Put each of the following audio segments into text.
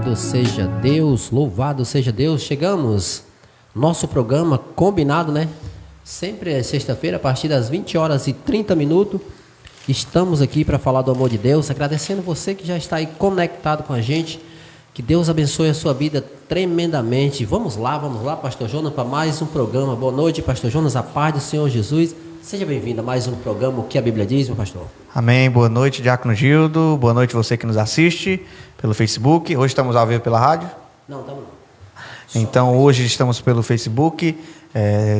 Louvado seja Deus. Chegamos, nosso programa combinado, né? Sempre é sexta-feira, a partir das 20 horas e 30 minutos. Estamos aqui para falar do amor de Deus, agradecendo você que já está aí conectado com a gente. Que Deus abençoe a sua vida tremendamente. Vamos lá, Pastor Jonas, para mais um programa. Boa noite, Pastor Jonas, a paz do Senhor Jesus. Seja bem-vindo a mais um programa, o que a Bíblia diz, meu pastor. Amém, boa noite, Diácono Gildo, boa noite você que nos assiste pelo Facebook. Hoje estamos ao vivo pela rádio? Não, estamos não. Então hoje estamos pelo Facebook,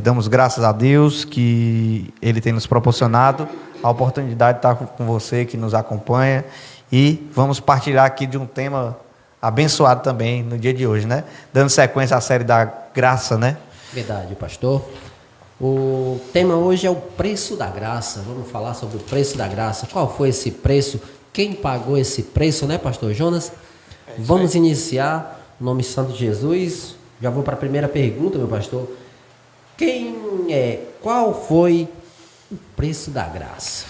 damos graças a Deus que Ele tem nos proporcionado a oportunidade de estar com você que nos acompanha e vamos partilhar aqui de um tema abençoado também no dia de hoje, né? Dando sequência à série da graça, né? Verdade, pastor. O tema hoje é o preço da graça. Vamos falar sobre o preço da graça. Qual foi esse preço? Quem pagou esse preço, né, pastor Jonas? Vamos iniciar, em nome santo de Jesus. Já vou para a primeira pergunta, meu pastor. Qual foi o preço da graça?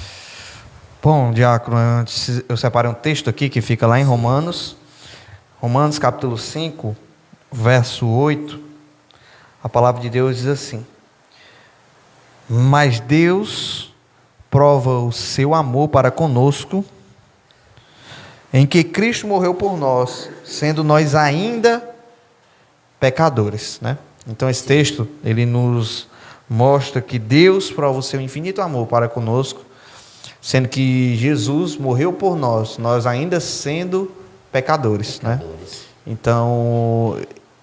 Bom, Diácono, antes eu separei um texto aqui que fica lá em Romanos capítulo 5, verso 8. A palavra de Deus diz assim: mas Deus prova o seu amor para conosco, em que Cristo morreu por nós, sendo nós ainda pecadores, né? Então esse texto, ele nos mostra que Deus prova o seu infinito amor para conosco, sendo que Jesus morreu por nós, nós ainda sendo pecadores, né? Então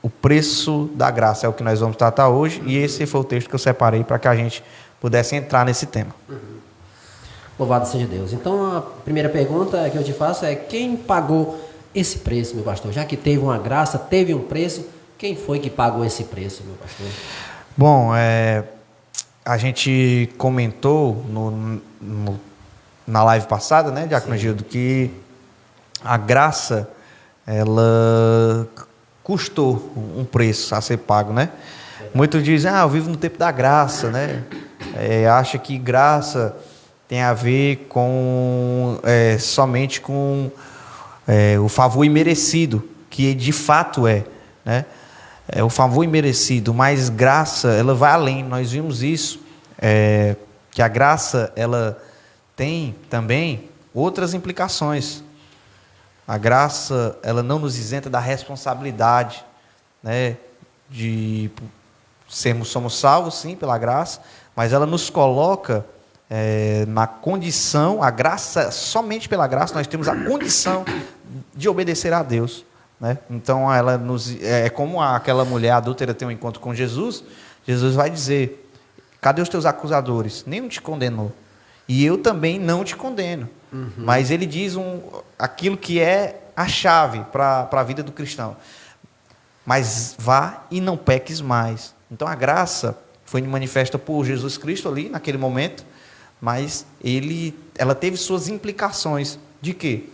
o preço da graça é o que nós vamos tratar hoje, e esse foi o texto que eu separei para que a gente pudesse entrar nesse tema. Louvado seja Deus. Então a primeira pergunta que eu te faço é: quem pagou esse preço, meu pastor? Já que teve uma graça, teve um preço, quem foi que pagou esse preço, meu pastor? Bom, a gente comentou na live passada, né, Diácono Gildo, que a graça, ela custou um preço a ser pago, né? Muitos dizem, eu vivo no tempo da graça, né? Acha que graça tem a ver com somente com o favor imerecido, que de fato né? É o favor imerecido, mas graça, ela vai além. Nós vimos isso, que a graça, ela tem também outras implicações. A graça, ela não nos isenta da responsabilidade, né, somos salvos, sim, pela graça, mas ela nos coloca na condição, a graça, somente pela graça, nós temos a condição de obedecer a Deus, né? Então, ela é como aquela mulher adúltera tem um encontro com Jesus, Jesus vai dizer: cadê os teus acusadores? Nenhum te condenou, e eu também não te condeno. Mas ele diz aquilo que é a chave para a vida do cristão: mas vá e não peques mais. Então a graça foi manifesta por Jesus Cristo ali naquele momento, mas ela teve suas implicações de quê?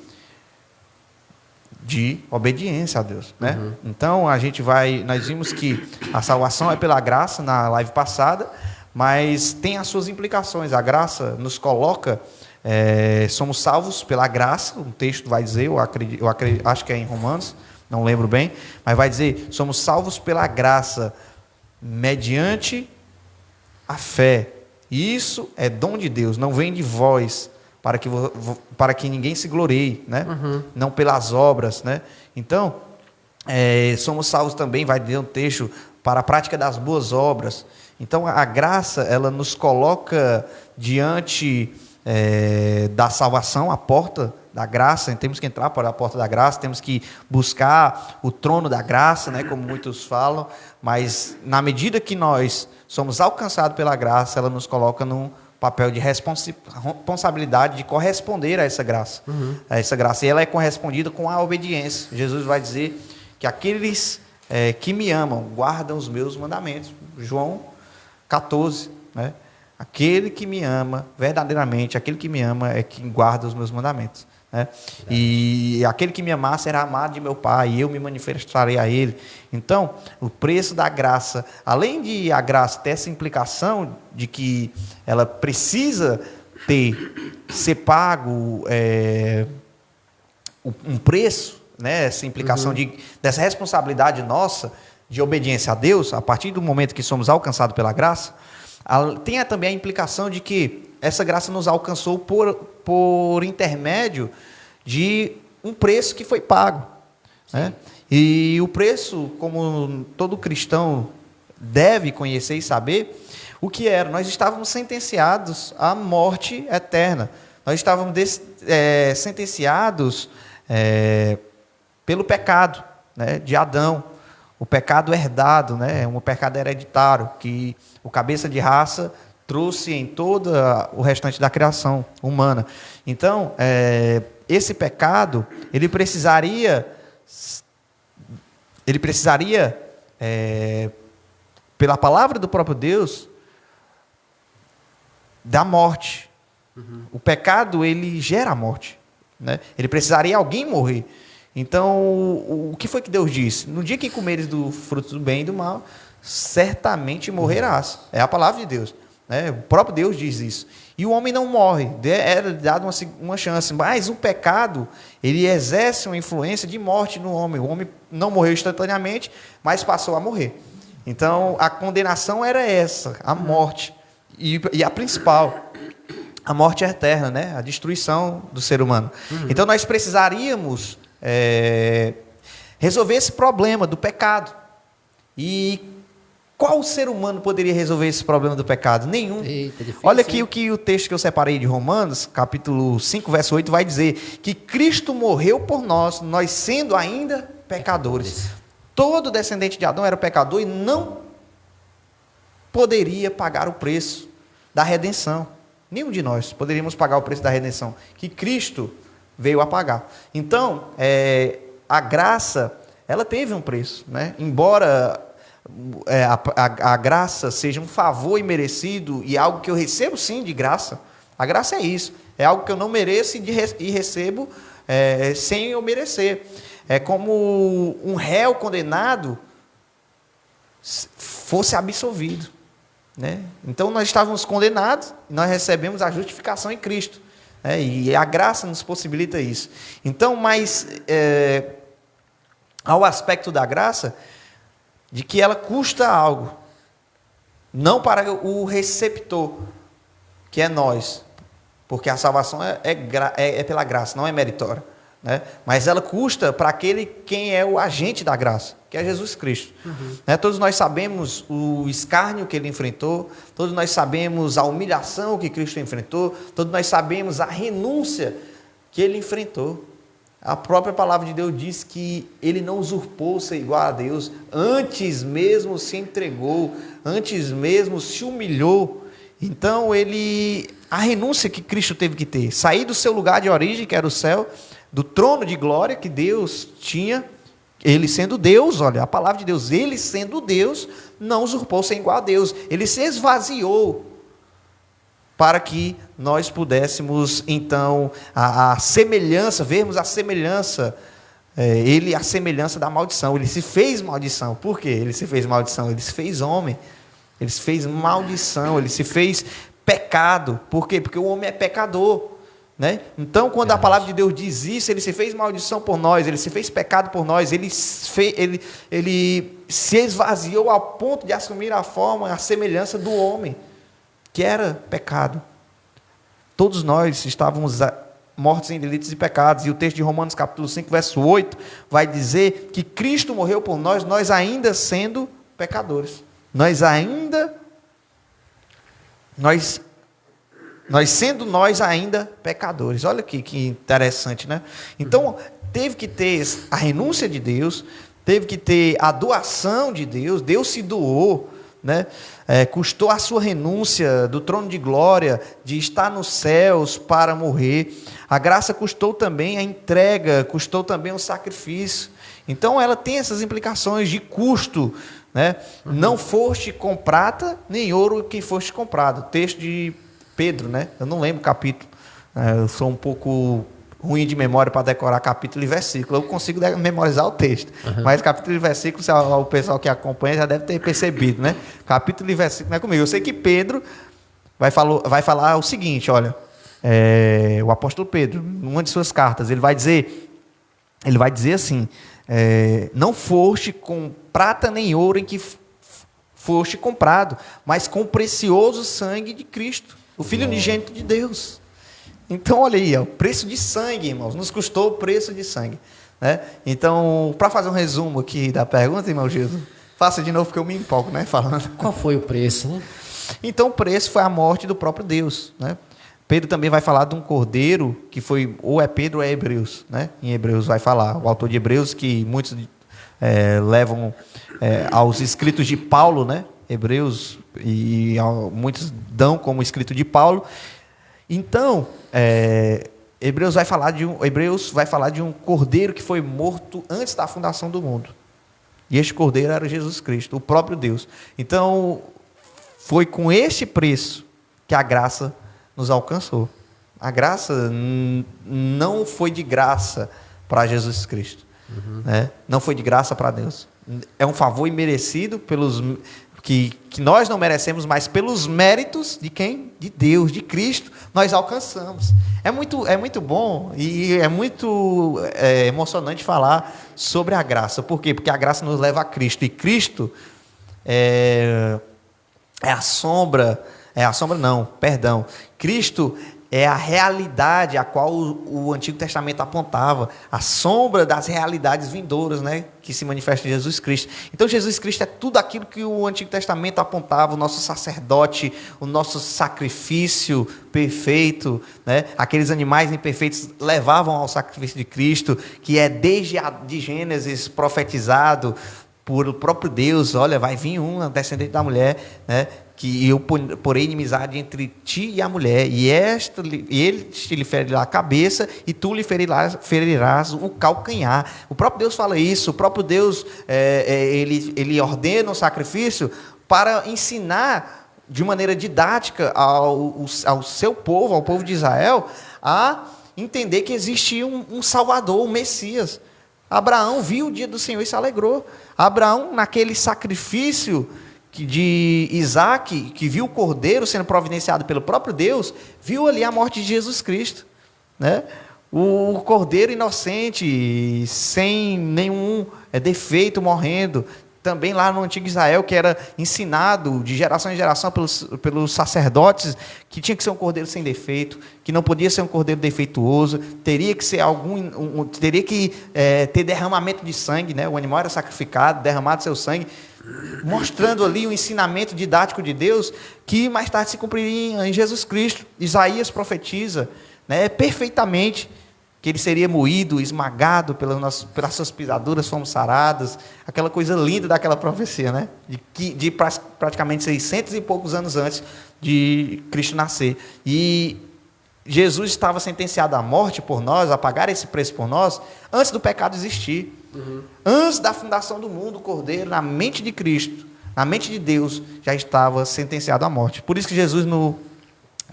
De obediência a Deus, né? Então nós vimos que a salvação é pela graça na live passada, mas tem as suas implicações. A graça nos coloca, somos salvos pela graça, o texto vai dizer, eu acho que é em Romanos, não lembro bem, mas vai dizer, somos salvos pela graça, mediante a fé. E isso é dom de Deus, não vem de vós, para que ninguém se glorie, né? Não pelas obras, né? Então, somos salvos também, vai dizer um texto, para a prática das boas obras. Então, a graça, ela nos coloca diante da salvação, a porta da graça. Temos que entrar para a porta da graça, temos que buscar o trono da graça, né, como muitos falam, mas na medida que nós somos alcançados pela graça, ela nos coloca num papel de responsabilidade de corresponder a essa graça. A essa graça, e ela é correspondida com a obediência. Jesus vai dizer que aqueles que me amam guardam os meus mandamentos. João 14, né? Aquele que me ama, verdadeiramente, aquele que me ama é quem guarda os meus mandamentos, né? E aquele que me amar será amado de meu Pai, e eu me manifestarei a ele. Então, o preço da graça, além de a graça ter essa implicação de que ela precisa ser pago um preço, né, essa implicação dessa responsabilidade nossa de obediência a Deus, a partir do momento que somos alcançados pela graça, tem também a implicação de que essa graça nos alcançou por intermédio de um preço que foi pago. Né? E o preço, como todo cristão deve conhecer e saber, o que era? Nós estávamos sentenciados à morte eterna. Nós estávamos sentenciados pelo pecado, né, de Adão. O pecado herdado, né, um pecado hereditário, que o cabeça de raça trouxe em todo o restante da criação humana. Então, esse pecado, ele precisaria pela palavra do próprio Deus, da morte. O pecado, ele gera a morte. Né? Ele precisaria alguém morrer. Então, o que foi que Deus disse? No dia que comeres do fruto do bem e do mal, certamente morrerás. É a palavra de Deus. Né? O próprio Deus diz isso. E o homem não morre. Era dado uma chance. Mas o pecado, ele exerce uma influência de morte no homem. O homem não morreu instantaneamente, mas passou a morrer. Então, a condenação era essa, a morte. E a principal, a morte eterna, né? A destruição do ser humano. Então, nós precisaríamos resolver esse problema do pecado. E qual ser humano poderia resolver esse problema do pecado? Nenhum. Eita, difícil, olha aqui o que o texto que eu separei de Romanos, capítulo 5, verso 8, vai dizer que Cristo morreu por nós, nós sendo ainda pecadores. Todo descendente de Adão era pecador e não poderia pagar o preço da redenção. Nenhum de nós poderíamos pagar o preço da redenção que Cristo veio a pagar. Então, a graça, ela teve um preço. Né? Embora a graça seja um favor imerecido e algo que eu recebo sim de graça, a graça é isso. É algo que eu não mereço e recebo sem eu merecer. É como um réu condenado fosse absolvido. Né? Então, nós estávamos condenados e nós recebemos a justificação em Cristo. E a graça nos possibilita isso. Então, mas ao aspecto da graça, de que ela custa algo, não para o receptor, que é nós, porque a salvação é pela graça, não é meritória. Né? Mas ela custa para quem é o agente da graça, que é Jesus Cristo. Né? Todos nós sabemos o escárnio que ele enfrentou, todos nós sabemos a humilhação que Cristo enfrentou, todos nós sabemos a renúncia que ele enfrentou. A própria palavra de Deus diz que ele não usurpou ser igual a Deus, antes mesmo se entregou, antes mesmo se humilhou. Então, a renúncia que Cristo teve que ter, sair do seu lugar de origem, que era o céu, do trono de glória que Deus tinha, ele sendo Deus, olha, a palavra de Deus, ele sendo Deus, não usurpou ser igual a Deus, ele se esvaziou, para que nós pudéssemos, então, a semelhança, vermos a semelhança, a semelhança da maldição. Ele se fez maldição. Por quê? Ele se fez maldição. Ele se fez homem. Ele se fez maldição. Ele se fez pecado. Por quê? Porque o homem é pecador. Né? Então, quando a palavra de Deus diz isso, ele se fez maldição por nós, ele se fez pecado por nós, ele se esvaziou ao ponto de assumir a forma, a semelhança do homem, que era pecado. Todos nós estávamos mortos em delitos e pecados, e o texto de Romanos capítulo 5, verso 8, vai dizer que Cristo morreu por nós, nós ainda sendo pecadores. Nós sendo ainda pecadores. Olha aqui que interessante, né? Então, teve que ter a renúncia de Deus, teve que ter a doação de Deus, Deus se doou, né? Custou a sua renúncia do trono de glória, de estar nos céus para morrer. A graça custou também a entrega, custou também o sacrifício. Então, ela tem essas implicações de custo, né? Não foste com prata, nem ouro que foste comprado. Texto de Pedro, né? Eu não lembro o capítulo. Eu sou um pouco ruim de memória para decorar capítulo e versículo. Eu consigo memorizar o texto. Mas capítulo e versículo, o pessoal que acompanha já deve ter percebido, né? Capítulo e versículo não é comigo. Eu sei que Pedro vai falar o seguinte, olha. O apóstolo Pedro, numa de suas cartas, ele vai dizer ele vai dizer assim, não foste com prata nem ouro em que foste comprado, mas com o precioso sangue de Cristo, o Filho unigênito de Deus. Então, olha aí, o preço de sangue, irmãos, nos custou o preço de sangue. Né? Então, para fazer um resumo aqui da pergunta, irmão Jesus, faça de novo porque eu me empolgo, né, falando. Qual foi o preço, né? Então, o preço foi a morte do próprio Deus, né? Pedro também vai falar de um cordeiro que foi, ou é Pedro ou é Hebreus, né? Em Hebreus vai falar, o autor de Hebreus, que muitos levam aos escritos de Paulo, né? Hebreus, e muitos dão como escrito de Paulo. Então, Hebreus vai falar de um cordeiro que foi morto antes da fundação do mundo. E este cordeiro era Jesus Cristo, o próprio Deus. Então, foi com este preço que a graça nos alcançou. A graça não foi de graça para Jesus Cristo. Né? Não foi de graça para Deus. É um favor imerecido que nós não merecemos, mas pelos méritos de quem? De Deus, de Cristo, nós alcançamos. É muito bom e é muito emocionante falar sobre a graça. Por quê? Porque a graça nos leva a Cristo. E Cristo Cristo é a realidade a qual o Antigo Testamento apontava, a sombra das realidades vindouras, né, que se manifesta em Jesus Cristo. Então, Jesus Cristo é tudo aquilo que o Antigo Testamento apontava, o nosso sacerdote, o nosso sacrifício perfeito, né, aqueles animais imperfeitos levavam ao sacrifício de Cristo, que é desde de Gênesis profetizado por o próprio Deus. Olha, vai vir um descendente da mulher, né, que eu porei inimizade entre ti e a mulher, e ele te lhe ferirá a cabeça, e tu lhe ferirás o calcanhar. O próprio Deus fala isso, o próprio Deus, ele ordena o sacrifício para ensinar de maneira didática ao seu povo, ao povo de Israel, a entender que existia um Salvador, um Messias. Abraão viu o dia do Senhor e se alegrou. Abraão, naquele sacrifício de Isaac, que viu o cordeiro sendo providenciado pelo próprio Deus, viu ali a morte de Jesus Cristo, né? O cordeiro inocente, sem nenhum defeito, morrendo. Também lá no antigo Israel, que era ensinado de geração em geração pelos sacerdotes, que tinha que ser um cordeiro sem defeito, que não podia ser um cordeiro defeituoso, teria que ser teria que ter derramamento de sangue, né? O animal era sacrificado, derramado seu sangue, mostrando ali o ensinamento didático de Deus, que mais tarde se cumpriria em Jesus Cristo. Isaías profetiza, né, perfeitamente, que ele seria moído, esmagado pelas suas pisaduras, fomos sarados, aquela coisa linda daquela profecia, né? De praticamente 600 e poucos anos antes de Cristo nascer. E Jesus estava sentenciado à morte por nós, a pagar esse preço por nós, antes do pecado existir. Antes da fundação do mundo, o Cordeiro, na mente de Cristo, na mente de Deus, já estava sentenciado à morte. Por isso que Jesus no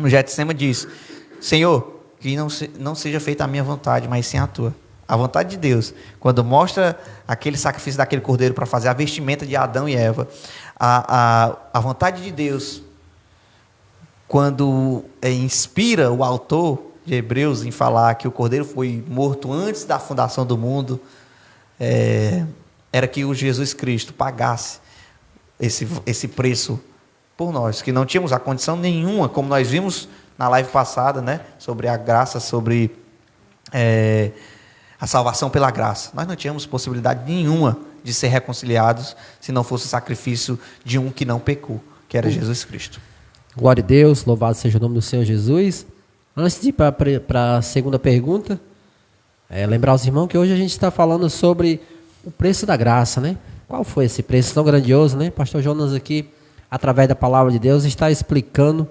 Getsêmani diz: Senhor, que não seja feita a minha vontade, mas sim a tua. A vontade de Deus, quando mostra aquele sacrifício daquele cordeiro para fazer a vestimenta de Adão e Eva, a vontade de Deus, quando inspira o autor de Hebreus em falar que o cordeiro foi morto antes da fundação do mundo, era que o Jesus Cristo pagasse esse preço por nós, que não tínhamos a condição nenhuma, como nós vimos na live passada, né, sobre a graça, sobre a salvação pela graça. Nós não tínhamos possibilidade nenhuma de ser reconciliados se não fosse o sacrifício de um que não pecou, que era Jesus Cristo. Glória a Deus, louvado seja o nome do Senhor Jesus. Antes de ir para a segunda pergunta, lembrar aos irmãos que hoje a gente está falando sobre o preço da graça, né? Qual foi esse preço tão grandioso, né? Pastor Jonas aqui, através da palavra de Deus, está explicando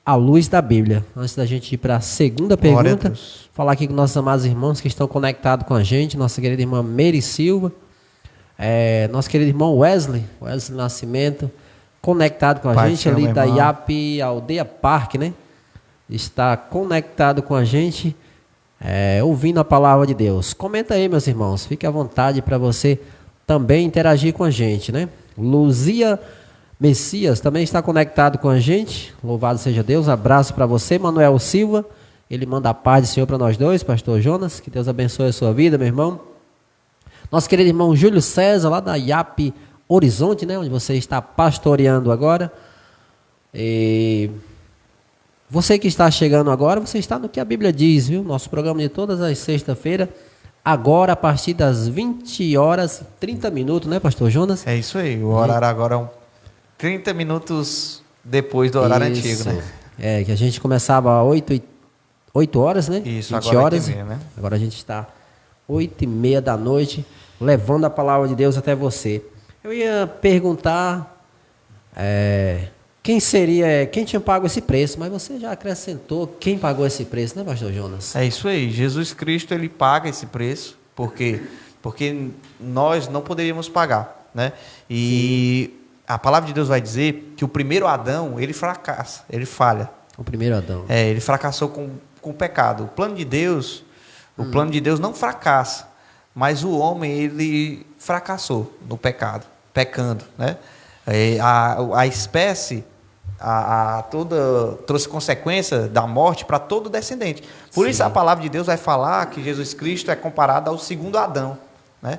à luz da Bíblia. Antes da gente ir para a segunda pergunta, falar aqui com nossos amados irmãos que estão conectados com a gente, nossa querida irmã Meire Silva, nosso querido irmão Wesley Nascimento, conectado com a gente ali da IAP Aldeia Parque, né? Está conectado com a gente, ouvindo a palavra de Deus. Comenta aí, meus irmãos, fique à vontade para você também interagir com a gente, né? Luzia Messias também está conectado com a gente, louvado seja Deus, abraço para você. Manuel Silva, ele manda a paz do Senhor para nós dois, pastor Jonas, que Deus abençoe a sua vida, meu irmão. Nosso querido irmão Júlio César, lá da IAP Horizonte, né? Onde você está pastoreando agora. E você que está chegando agora, você está no que a Bíblia diz, viu? Nosso programa de todas as sextas-feiras, agora a partir das 20 horas e 30 minutos, né, pastor Jonas? É isso aí, o horário agora é 30 minutos depois do horário antigo, né? É, que a gente começava às 8 horas, né? Isso, 20 agora horas. 8h30, né? Agora a gente está 8h30 da noite, levando a palavra de Deus até você. Eu ia perguntar quem tinha pago esse preço, mas você já acrescentou quem pagou esse preço, né, pastor Jonas? É isso aí, Jesus Cristo, ele paga esse preço, porque nós não poderíamos pagar, né? E a palavra de Deus vai dizer que o primeiro Adão, ele fracassa, ele falha. O primeiro Adão. Ele fracassou com o pecado. O plano de Deus não fracassa, mas o homem, ele fracassou no pecado, pecando, né? A espécie toda trouxe consequência da morte para todo descendente. Por isso a palavra de Deus vai falar que Jesus Cristo é comparado ao segundo Adão, né?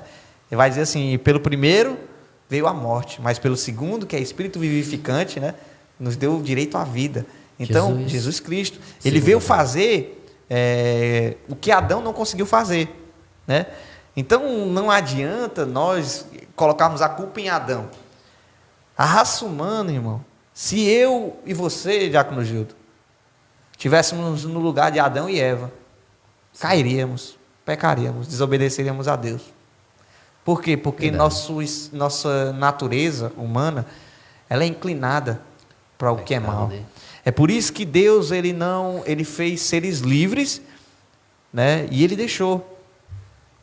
Ele vai dizer assim: pelo primeiro veio a morte, mas pelo segundo, que é espírito vivificante, né, nos deu o direito à vida. Então, Jesus Cristo, ele veio fazer o que Adão não conseguiu fazer, né? Então, não adianta nós colocarmos a culpa em Adão. A raça humana, irmão, se eu e você, Diácono Gildo, estivéssemos no lugar de Adão e Eva, cairíamos, pecaríamos, desobedeceríamos a Deus. Por quê? Porque nossa natureza humana, ela é inclinada para o que é mal. Né? É por isso que Deus ele fez seres livres, né? E ele deixou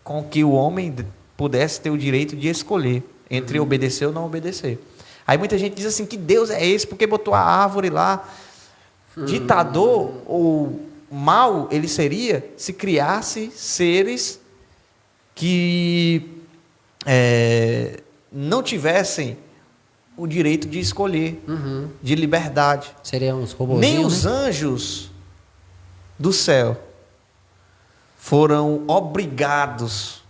com que o homem pudesse ter o direito de escolher entre obedecer ou não obedecer. Aí muita gente diz assim que Deus é esse porque botou a árvore lá. Ditador ou mal ele seria se criasse seres que não tivessem o direito de escolher, de liberdade. Seriam os robôzinhos, nem os anjos do céu foram obrigados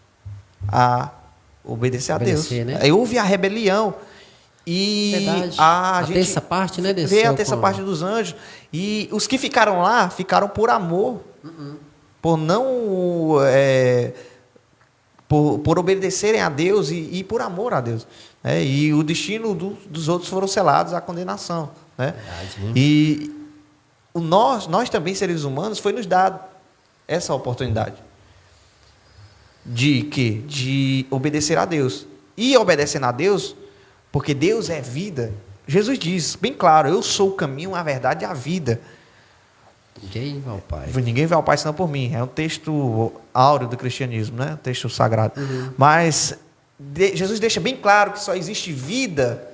a obedecer a Deus. Né? Aí houve a rebelião. E a terça parte, né? Veio a terça parte dos anjos. E os que ficaram lá, ficaram por amor. Por não... por obedecerem a Deus e por amor a Deus. E o destino dos outros foram selados à condenação. Né? E nós também, seres humanos, foi nos dado essa oportunidade de obedecer a Deus. E obedecendo a Deus, porque Deus é vida. Jesus diz bem claro: eu sou o caminho, a verdade e a vida. Ninguém vai ao Pai. Ninguém vai ao Pai senão por mim. É um texto áureo do cristianismo, né? Um texto sagrado. Mas Jesus deixa bem claro que só existe vida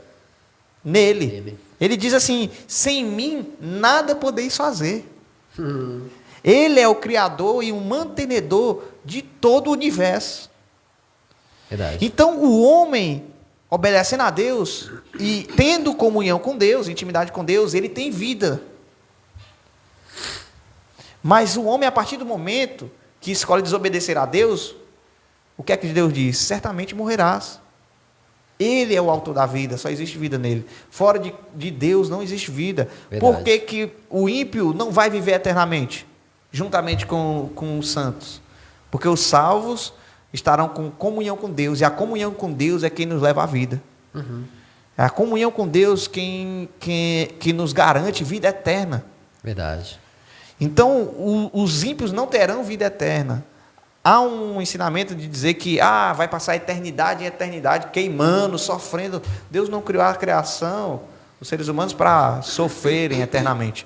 nele. Ele diz assim: sem mim nada podeis fazer. Ele é o criador e o mantenedor de todo o universo. Verdade. Então o homem, obedecendo a Deus e tendo comunhão com Deus, intimidade com Deus, ele tem vida. Mas o homem, a partir do momento que escolhe desobedecer a Deus, o que é que Deus diz? Certamente morrerás. Ele é o autor da vida, só existe vida nele. Fora de Deus não existe vida. Verdade. Por que o ímpio não vai viver eternamente, juntamente com os santos? Porque os salvos estarão com comunhão com Deus, e a comunhão com Deus é quem nos leva à vida. É a comunhão com Deus que nos garante vida eterna. Verdade. Então, os ímpios não terão vida eterna. Há um ensinamento de dizer que vai passar a eternidade em eternidade, queimando, sofrendo. Deus não criou a criação, os seres humanos, para sofrerem eternamente.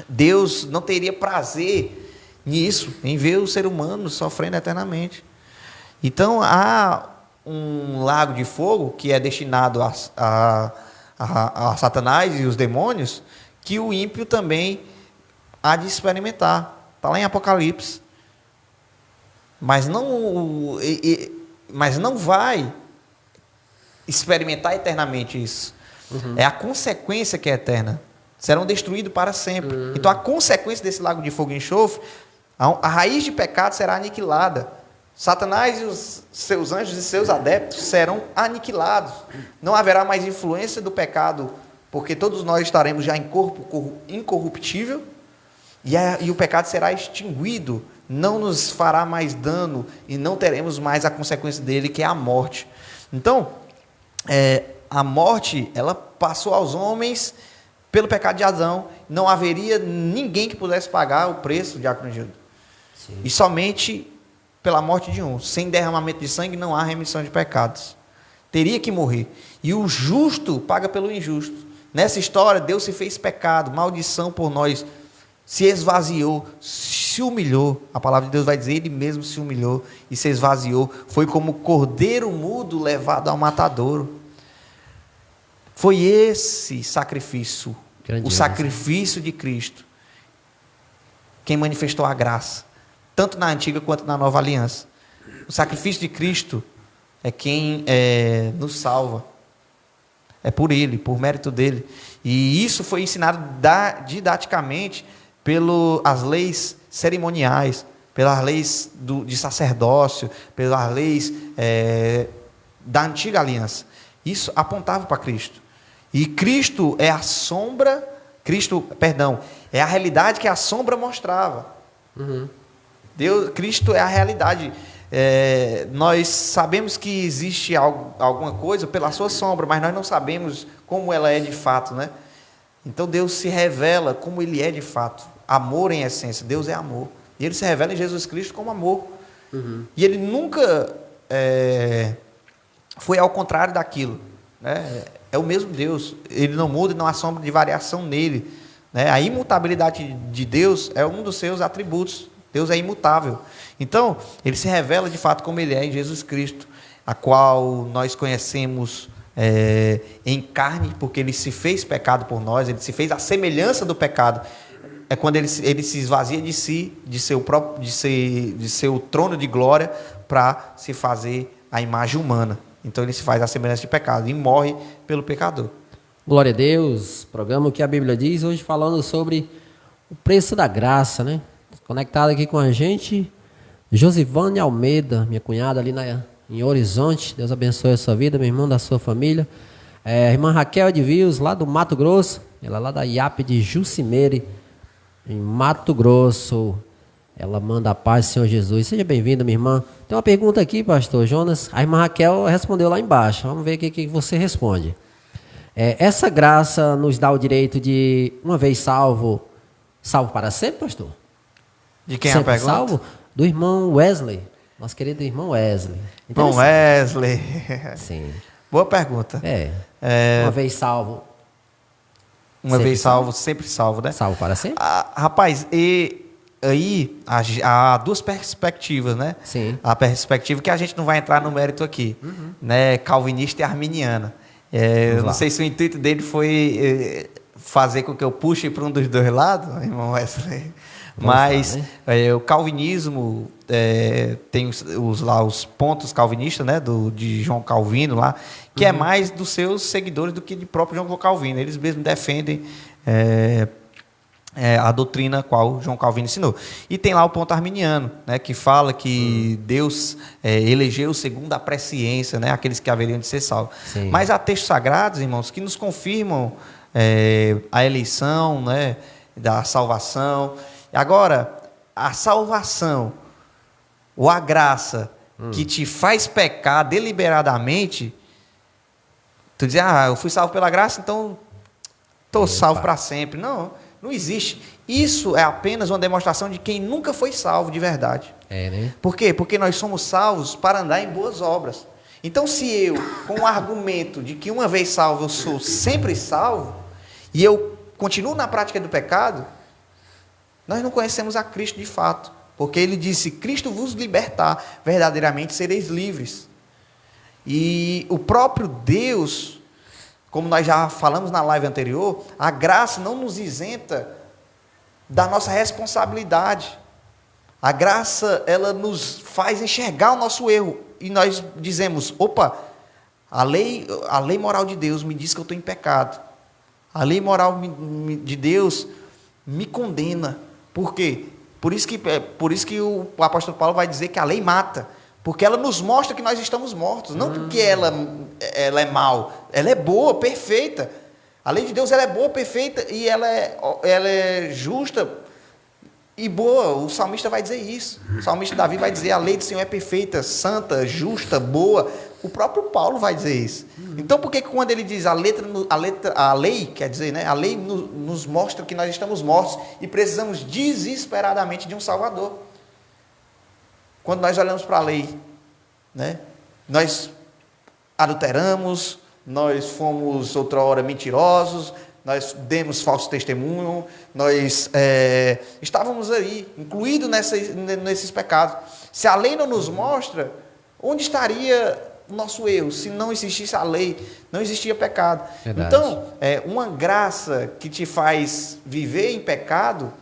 Deus não teria prazer nisso, em ver o ser humano sofrendo eternamente. Então, há um lago de fogo que é destinado a Satanás e os demônios, que o ímpio também há de experimentar. Está lá em Apocalipse. Mas não vai experimentar eternamente isso. É a consequência que é eterna. Serão destruídos para sempre. Então a consequência desse lago de fogo e enxofre, a raiz de pecado será aniquilada. Satanás e os seus anjos e seus adeptos serão aniquilados. Não haverá mais influência do pecado, porque todos nós estaremos já em corpo incorruptível, e o pecado será extinguido, não nos fará mais dano, e não teremos mais a consequência dele, que é a morte. Então, a morte, ela passou aos homens pelo pecado de Adão. Não haveria ninguém que pudesse pagar o preço, diácono Gildo. E somente pela morte de um. Sem derramamento de sangue não há remissão de pecados. Teria que morrer. E o justo paga pelo injusto. Nessa história, Deus se fez pecado, maldição por nós, se esvaziou, se humilhou. A palavra de Deus vai dizer, ele mesmo se humilhou e se esvaziou. Foi como cordeiro mudo levado ao matadouro. Foi esse sacrifício, o sacrifício de Cristo, quem manifestou a graça, tanto na antiga quanto na nova aliança. O sacrifício de Cristo é quem nos salva. É por Ele, por mérito dele. E isso foi ensinado didaticamente pelas leis cerimoniais, pelas leis de sacerdócio, pelas leis da antiga aliança. Isso apontava para Cristo. E Cristo é a sombra, é a realidade que a sombra mostrava. Uhum. Cristo é a realidade. Nós sabemos que existe alguma coisa pela sua sombra, mas nós não sabemos como ela é de fato, né? Então Deus se revela como Ele é de fato. Amor em essência. Deus é amor. E Ele se revela em Jesus Cristo como amor. Uhum. E Ele nunca foi ao contrário daquilo, né? É o mesmo Deus. Ele não muda e não há sombra de variação nele, né? A imutabilidade de Deus é um dos seus atributos. Deus é imutável. Então, Ele se revela de fato como Ele é em Jesus Cristo, a qual nós conhecemos em carne, porque Ele se fez pecado por nós, Ele se fez a semelhança do pecado. É quando Ele se esvazia de si, de seu trono de glória, para se fazer a imagem humana. Então, Ele se faz a semelhança de pecado e morre pelo pecador. Glória a Deus. Programa que a Bíblia diz, hoje falando sobre o preço da graça, né? Conectado aqui com a gente, Josivane Almeida, minha cunhada ali em Horizonte. Deus abençoe a sua vida, meu irmão, da sua família. A irmã Raquel Edvios, lá do Mato Grosso. Ela é lá da IAP de Jucimeire, em Mato Grosso. Ela manda a paz, Senhor Jesus. Seja bem-vinda, minha irmã. Tem uma pergunta aqui, pastor Jonas. A irmã Raquel respondeu lá embaixo. Vamos ver o que você responde. Essa graça nos dá o direito de, uma vez salvo para sempre, pastor? De quem é a pergunta? Salvo? Do irmão Wesley. Nosso querido irmão Wesley. Irmão Wesley. Sim. Boa pergunta. Uma vez salvo. Uma vez salvo, sempre salvo, né? Salvo para sempre? Rapaz, aí há duas perspectivas, né? Sim. A perspectiva que a gente não vai entrar no mérito aqui, né? Calvinista e arminiana. Eu não sei se o intuito dele foi fazer com que eu puxe para um dos dois lados, irmão Wesley. Mas o calvinismo tem os pontos calvinistas, né, de João Calvino lá, que é mais dos seus seguidores do que de próprio João Calvino. Eles mesmos defendem a doutrina a qual João Calvino ensinou. E tem lá o ponto arminiano, né, que fala que Deus elegeu segundo a presciência, né, aqueles que haveriam de ser salvos. Sim. Mas há textos sagrados, irmãos, que nos confirmam a eleição, né, da salvação. Agora, a salvação ou a graça que te faz pecar deliberadamente, tu diz, eu fui salvo pela graça, então estou salvo para sempre. Não existe. Isso é apenas uma demonstração de quem nunca foi salvo de verdade. Né? Por quê? Porque nós somos salvos para andar em boas obras. Então, se eu, com o argumento de que uma vez salvo, eu sou sempre salvo, e eu continuo na prática do pecado, nós não conhecemos a Cristo de fato, porque Ele disse, Cristo vos libertar, verdadeiramente sereis livres. E o próprio Deus, como nós já falamos na live anterior, a graça não nos isenta da nossa responsabilidade. A graça, ela nos faz enxergar o nosso erro, e nós dizemos, a lei moral de Deus me diz que eu estou em pecado. A lei moral de Deus me condena. Por quê? Por isso que o apóstolo Paulo vai dizer que a lei mata. Porque ela nos mostra que nós estamos mortos. Não porque ela é mal. Ela é boa, perfeita. A lei de Deus ela é boa, perfeita e ela é justa e boa. O salmista vai dizer isso. O salmista Davi vai dizer: a lei do Senhor é perfeita, santa, justa, boa. O próprio Paulo vai dizer isso. Então, por que quando ele diz a lei, quer dizer, né? A lei nos mostra que nós estamos mortos e precisamos desesperadamente de um Salvador. Quando nós olhamos para a lei, né? Nós adulteramos, nós fomos outrora mentirosos, nós demos falso testemunho, nós estávamos aí, incluídos nesses pecados. Se a lei não nos mostra, onde estaria o nosso erro? Se não existisse a lei, não existia pecado. Verdade. Então, uma graça que te faz viver em pecado,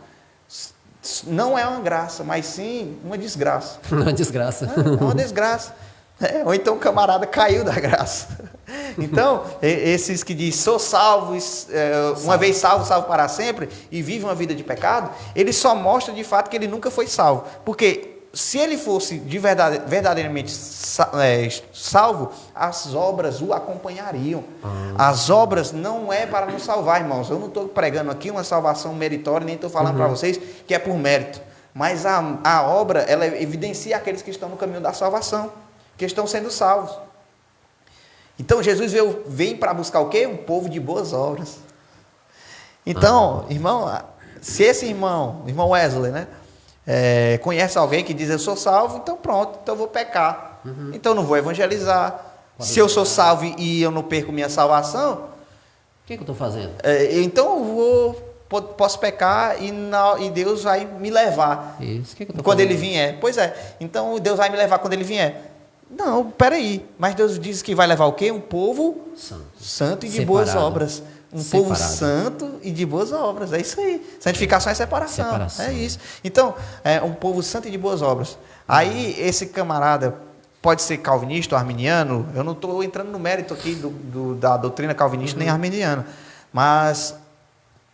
não é uma graça, mas sim uma desgraça. Uma desgraça. É uma desgraça. Ou então o camarada caiu da graça. Então, esses que dizem, sou salvo, uma vez salvo, salvo para sempre, e vive uma vida de pecado, ele só mostra de fato que ele nunca foi salvo. Porque se ele fosse verdadeiramente salvo, as obras o acompanhariam. As obras não é para nos salvar, irmãos. Eu não estou pregando aqui uma salvação meritória, nem estou falando para vocês que é por mérito. Mas a obra, ela evidencia aqueles que estão no caminho da salvação, que estão sendo salvos. Então, Jesus vem para buscar o quê? Um povo de boas obras. Então, irmão, se esse irmão Wesley, né? Conhece alguém que diz, eu sou salvo, então pronto, então eu vou pecar. Então eu não vou evangelizar. Se eu sou salvo e eu não perco minha salvação, O que eu estou fazendo? então eu posso pecar e Deus vai me levar. Isso, o que eu estou Quando fazendo? ele vier. Pois é, então Deus vai me levar quando ele vier. Não, peraí, mas Deus diz que vai levar o quê? Um povo santo e de boas Separado. obras. Um povo Separado. santo e de boas obras, é isso aí. Santificação é separação. É isso. Então, um povo santo e de boas obras. Aí, esse camarada pode ser calvinista ou arminiano, eu não estou entrando no mérito aqui da doutrina calvinista nem arminiana, mas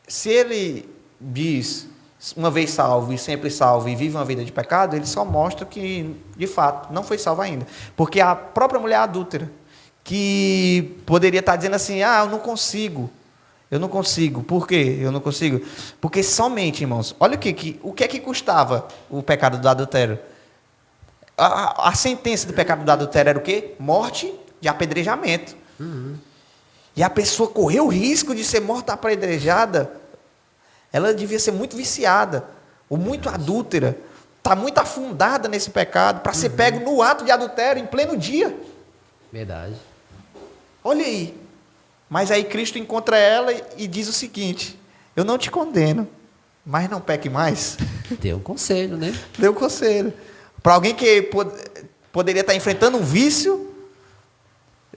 se ele diz, uma vez salvo e sempre salvo e vive uma vida de pecado, ele só mostra que, de fato, não foi salvo ainda. Porque a própria mulher adúltera, que poderia estar dizendo assim, eu não consigo. Por quê? Eu não consigo. Porque somente, irmãos, olha o que é que custava o pecado do adultério? A sentença do pecado do adultério era o quê? Morte de apedrejamento. E a pessoa correu o risco de ser morta apedrejada. Ela devia ser muito viciada, ou muito adúltera, está muito afundada nesse pecado, para ser pego no ato de adultério, em pleno dia. Verdade. Olha aí. Mas aí Cristo encontra ela e diz o seguinte, eu não te condeno, mas não peque mais. Deu um conselho, né? Deu conselho. Para alguém que poderia estar enfrentando um vício,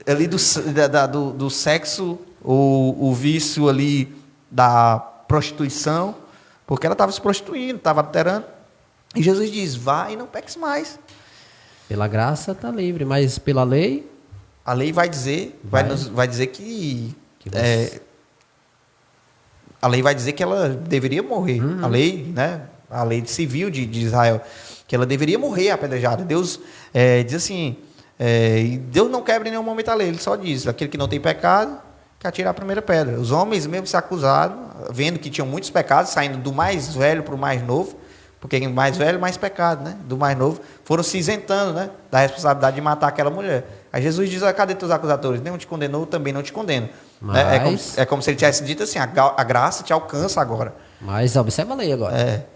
ali do sexo, ou o vício ali da prostituição, porque ela estava se prostituindo, estava adulterando. E Jesus diz, vai e não peques mais. Pela graça está livre, mas pela lei... A lei vai dizer, vai dizer que a lei vai dizer que ela deveria morrer. A lei, né? A lei civil de Israel, que ela deveria morrer apedrejada. Deus diz assim, Deus não quebra em nenhum momento a lei, ele só diz, aquele que não tem pecado, que atira a primeira pedra. Os homens mesmo se acusaram, vendo que tinham muitos pecados, saindo do mais velho para o mais novo, porque mais velho, mais pecado, né? Do mais novo, foram se isentando, né? Da responsabilidade de matar aquela mulher. Aí Jesus diz, cadê teus acusadores? Nenhum te condenou, também não te condeno. Mas... É como se ele tivesse dito assim, a graça te alcança agora. Mas observa a lei agora.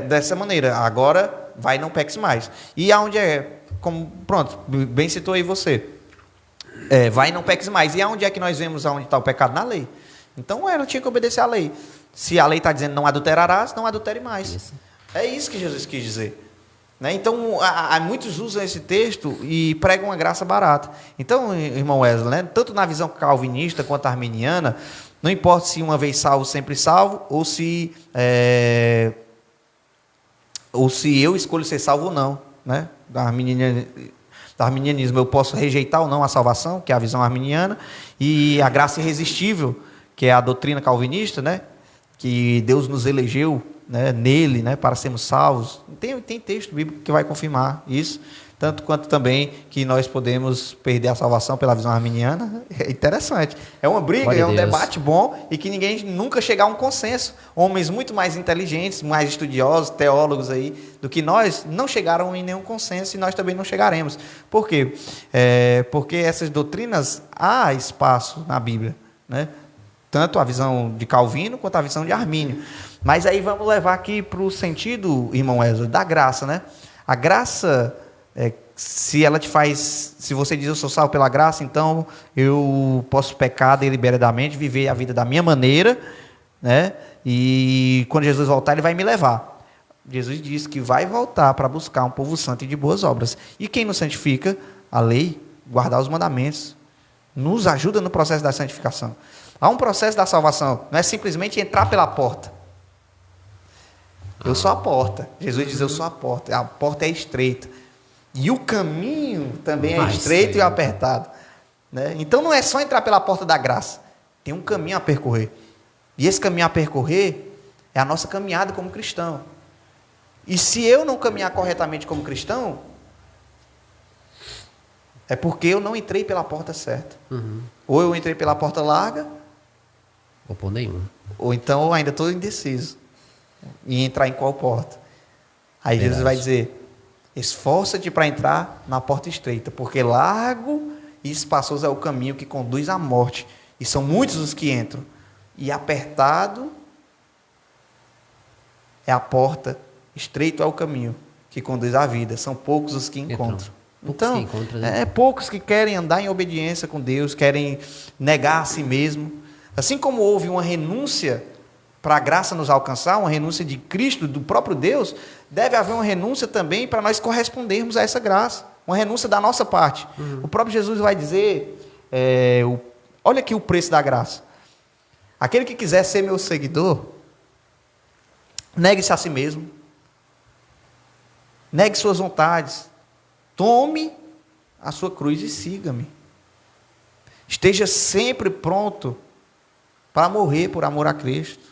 Dessa maneira, agora vai e não peques mais. E aonde pronto, bem citou aí você. Vai e não peques mais. E aonde é que nós vemos aonde está o pecado? Na lei. Então ela tinha que obedecer à lei. Se a lei está dizendo não adulterarás, não adultere mais. Isso. É isso que Jesus quis dizer. Né? Então, muitos usam esse texto e pregam uma graça barata. Então, irmão Wesley, né? Tanto na visão calvinista quanto arminiana, não importa se uma vez salvo, sempre salvo, ou se eu escolho ser salvo ou não. Né? Do arminianismo, eu posso rejeitar ou não a salvação, que é a visão arminiana, e a graça irresistível, que é a doutrina calvinista, né? Que Deus nos elegeu, né, nele, né, para sermos salvos. Tem texto bíblico que vai confirmar isso. tanto quanto também que nós podemos perder a salvação pela visão arminiana. É interessante. É uma briga, Glória é a um Deus. debate bom e que ninguém nunca chega a um consenso. Homens muito mais inteligentes, mais estudiosos, teólogos aí, do que nós, não chegaram em nenhum consenso e nós também não chegaremos. Por quê? Porque essas doutrinas, há espaço na Bíblia, né? Tanto a visão de Calvino quanto a visão de Armínio. Mas aí vamos levar aqui para o sentido, irmão Wesley, da graça, né? A graça, se ela te faz, se você diz eu sou salvo pela graça, então eu posso pecar deliberadamente, viver a vida da minha maneira, né? E quando Jesus voltar, ele vai me levar. Jesus diz que vai voltar para buscar um povo santo e de boas obras. E quem nos santifica? A lei, guardar os mandamentos. Nos ajuda no processo da santificação. Há um processo da salvação, não é simplesmente entrar pela porta. Eu sou a porta. Jesus diz, eu sou a porta. A porta é estreita. E o caminho também é estreito e apertado. Né? Então não é só entrar pela porta da graça. Tem um caminho a percorrer. E esse caminho a percorrer é a nossa caminhada como cristão. E se eu não caminhar corretamente como cristão, é porque eu não entrei pela porta certa. Ou eu entrei pela porta larga, Ou por nenhuma. ou então eu ainda estou indeciso em entrar em qual porta. Aí Verdade. Jesus vai dizer, esforça-te para entrar na porta estreita, porque largo e espaçoso é o caminho que conduz à morte, e são muitos os que entram, e apertado é a porta, estreito é o caminho que conduz à vida, são poucos os que encontram. Então, poucos que querem andar em obediência com Deus, querem negar a si mesmo. Assim como houve uma renúncia para a graça nos alcançar, uma renúncia de Cristo, do próprio Deus, deve haver uma renúncia também para nós correspondermos a essa graça, uma renúncia da nossa parte. O próprio Jesus vai dizer, olha aqui o preço da graça. Aquele que quiser ser meu seguidor, negue-se a si mesmo, negue suas vontades, tome a sua cruz e siga-me. Esteja sempre pronto para morrer por amor a Cristo.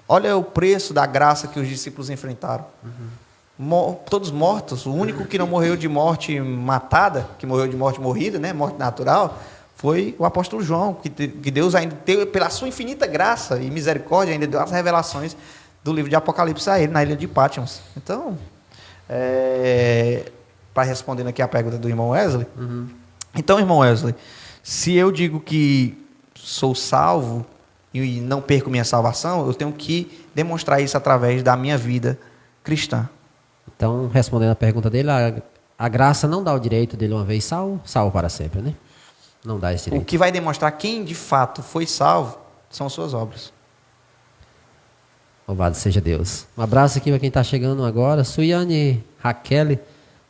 Olha o preço da graça que os discípulos enfrentaram. Todos mortos. O único que não morreu de morte matada, que morreu de morte morrida, né, morte natural, foi o apóstolo João, que Deus ainda teve, pela sua infinita graça e misericórdia, ainda deu as revelações do livro de Apocalipse a ele, na ilha de Patmos. Então, para responder aqui a pergunta do irmão Wesley, então, irmão Wesley, se eu digo que sou salvo e não perco minha salvação, eu tenho que demonstrar isso através da minha vida cristã. Então, respondendo a pergunta dele, a graça não dá o direito dele uma vez salvo, salvo para sempre, né? Não dá esse direito. O que vai demonstrar quem de fato foi salvo são suas obras. Louvado seja Deus. Um abraço aqui para quem está chegando agora, Suiane Raquel,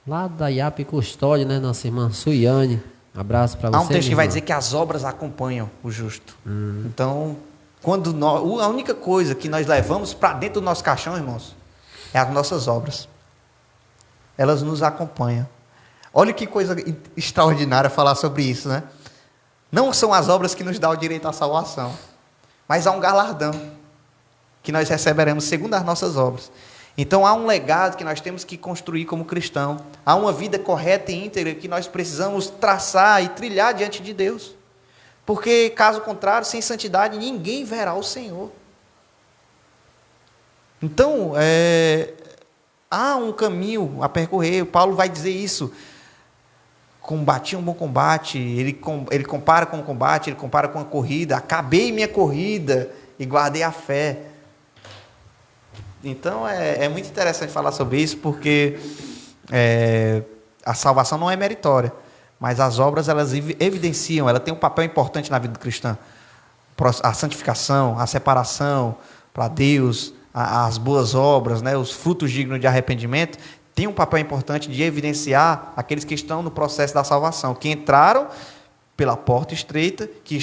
lá da IAP Custódia, né? Nossa irmã Suiane. Um abraço para você. Há um texto que vai dizer que as obras acompanham o justo. Então, a única coisa que nós levamos para dentro do nosso caixão, irmãos, é as nossas obras. Elas nos acompanham. Olha que coisa extraordinária falar sobre isso, né? Não são as obras que nos dão o direito à salvação, mas há um galardão que nós receberemos segundo as nossas obras. Então há um legado que nós temos que construir como cristão. Há uma vida correta e íntegra que nós precisamos traçar e trilhar diante de Deus. Porque, caso contrário, sem santidade, ninguém verá o Senhor. Então, há um caminho a percorrer. Paulo vai dizer isso. Combati um bom combate. Ele compara com o combate, ele compara com a corrida. Acabei minha corrida e guardei a fé. Então, é muito interessante falar sobre isso, porque a salvação não é meritória, mas as obras, elas evidenciam, ela tem um papel importante na vida cristã. A santificação, a separação para Deus, as boas obras, né, os frutos dignos de arrependimento, tem um papel importante de evidenciar aqueles que estão no processo da salvação, que entraram pela porta estreita, que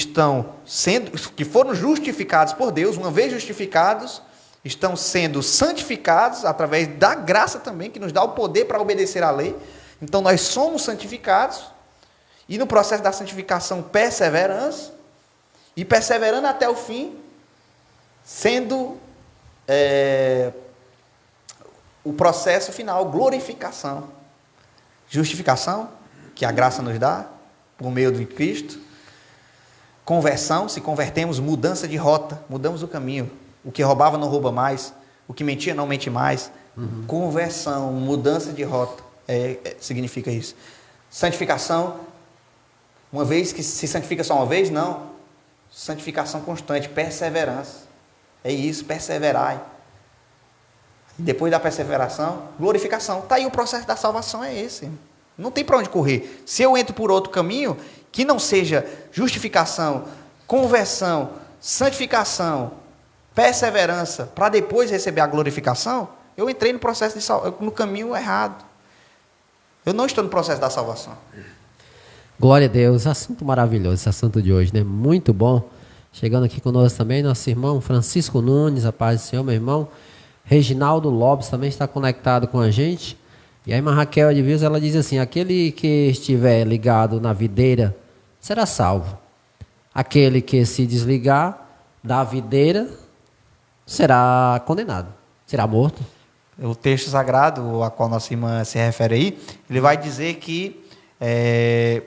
foram justificados por Deus, uma vez justificados, estão sendo santificados através da graça também, que nos dá o poder para obedecer à lei. Então nós somos santificados, e no processo da santificação perseverança, e perseverando até o fim, sendo o processo final, glorificação. Justificação, que a graça nos dá, por meio de Cristo. Conversão, se convertemos, mudança de rota, mudamos o caminho. O que roubava não rouba mais, o que mentia não mente mais. Conversão, mudança de rota, significa isso. Santificação, uma vez que se santifica só uma vez, não. Santificação constante, perseverança. É isso, perseverai. E depois da perseveração, glorificação. Está aí o processo da salvação, é esse. Não tem para onde correr. Se eu entro por outro caminho, que não seja justificação, conversão, santificação, perseverança, para depois receber a glorificação, eu entrei no processo no caminho errado. Eu não estou no processo da salvação. Glória a Deus, assunto maravilhoso, esse assunto de hoje, né? Muito bom. Chegando aqui conosco também, nosso irmão Francisco Nunes, a paz do Senhor, meu irmão. Reginaldo Lopes também está conectado com a gente. E a irmã Raquel Edvius, ela diz assim: aquele que estiver ligado na videira será salvo. Aquele que se desligar da videira será condenado, será morto. O texto sagrado a qual nossa irmã se refere aí, ele vai dizer que